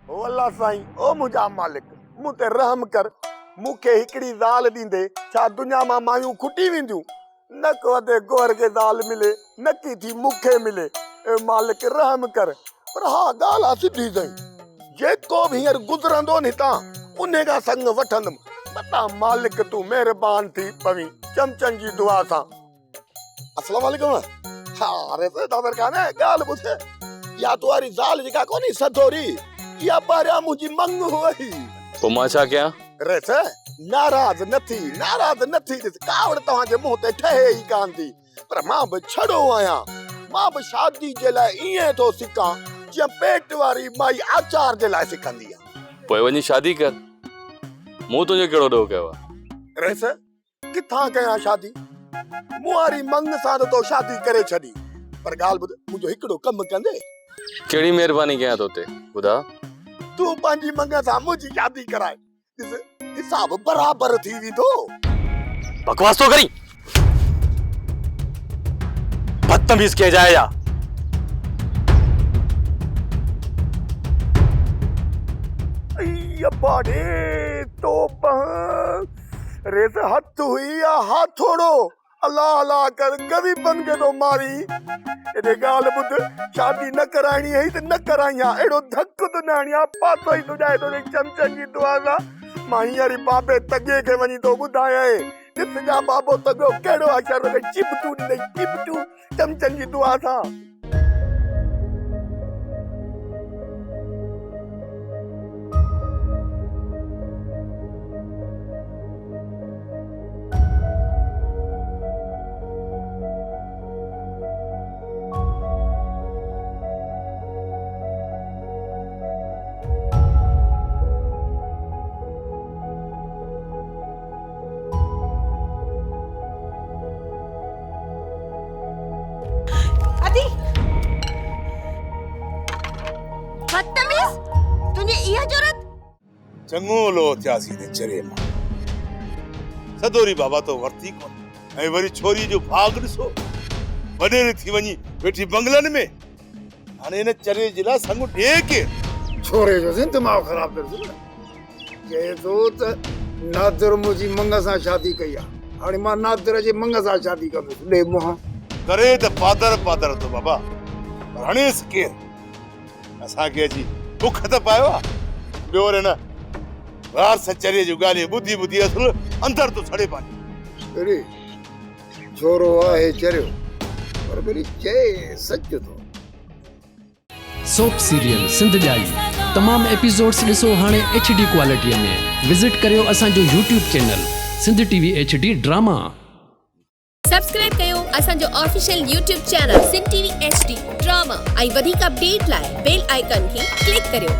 ओ अल्लाह साईं, ओ मुंहिंजा मालिक, मूं ते रहम कर। मूंखे हिकिड़ी ज़ाल ॾींदे छा दुनिया मां मायूं खुटी वेंदियूं? न को अधे गोर खे ज़ाल मिले, न की थी मूंखे मिले। ए मालिक रहम कर। पर हा ॻाल्हि आहे सिधी सही, जेको बि हींअर गुज़रंदो न हितां उन खां संग वठंदुमि। बता मालिक तूं महिरबान थी पवी चमचनि जी दुआ सां। अस्सलाम वालेकुम। हा अरे दादर काने ॻाल्हि ॿुध, या तुम्हारी ज़ाल जेका कोनी सदोरी, या बारिया मुंहिंजी मंग हुई। पोइ मां छा कयां? रेस नाराज़ न थी ॾिस, कावड़ तव्हांजे मुंहं ते ठहे ई कान थी। पर मां बि छड़ो आहियां, मां बि शादी जे लाइ ईअं थो सिखां जीअं पेट वारी माई आचार जे लाइ सिखंदी आहे। पोइ वञी शादी कर, मूं तुंहिंजो कहिड़ो ॾोह कयो आहे? रेस किथां कयां शादी? मुआरी मंग सां तो शादी करे छॾी। पर ॻाल्हि ॿुध, मुंहिंजो हिकिड़ो कमु कंदे। कहिड़ी महिरबानी कयां तो ते, ॿुधा? तूं पंहिंजी मंग सां मुंहिंजी शादी कराए, ॾिस हिसाब बराबर थी वेंदो। बकवास तो करी, बदतमीज किया जाएगा। बाड़े तो रेस हथ हुई या हाथोड़ो, अल्लाह अल्लाह कर गरीबन के तो मारी। एॾे ॻाल्हि ॿुध, शादी न कराइणी है त न कराई आहे, अहिड़ो धक तो न हणी आहे, पातो ई तो ॾाए तो चमचनि जी दुआ सां। मां हींअर बाबे तगे खे वञी तो ॿुधायां, ॾिस जा बाबो तगो कहिड़ो अशर चिपटू ॾिनई, चिपटू चमचनि जी दुआ सां। बदतमीज, तुझे इहा जरूरत? चङो लो थियासी ने चरे मां। सदोरी बाबा तो वरती कोन, ऐं वरी छोरी जो भाग ॾिसो, वॾेरी थी वञी वेठी बंगलनि में। हाणे इन चरे जे लाइ संग ॾे केरु? छोरे जो दिमाग़ ख़राब कर दियो। चए थो त नादिर मुंहिंजी मंग सां शादी कई आहे, हाणे मां नादिर जे मंग सां शादी कंदुसि। ॾे मुंहं करे त पादर तो बाबा, पर हणेसि केरु? असांखे अची बुख त पायो आहे। ॿियो वरी न रात सचरे जूं ॻाल्हियूं ॿुधी ॿुधी असुल अंदर तो सड़े पानी। अरे छोरो आहे चरियो, पर वरी चए सच थो। सोप सीरियल सिंध ॼाई तमाम एपिसोड्स ॾिसो हाणे HD क्वालिटीअ में। विजिट करियो असांजो YouTube channel Sindh TV HD drama. Subscribe कयो असांजो official YouTube channel Sindh TV HD drama ऐं वधीक अपडेट लाइ बेल आइकन खे क्लिक करियो।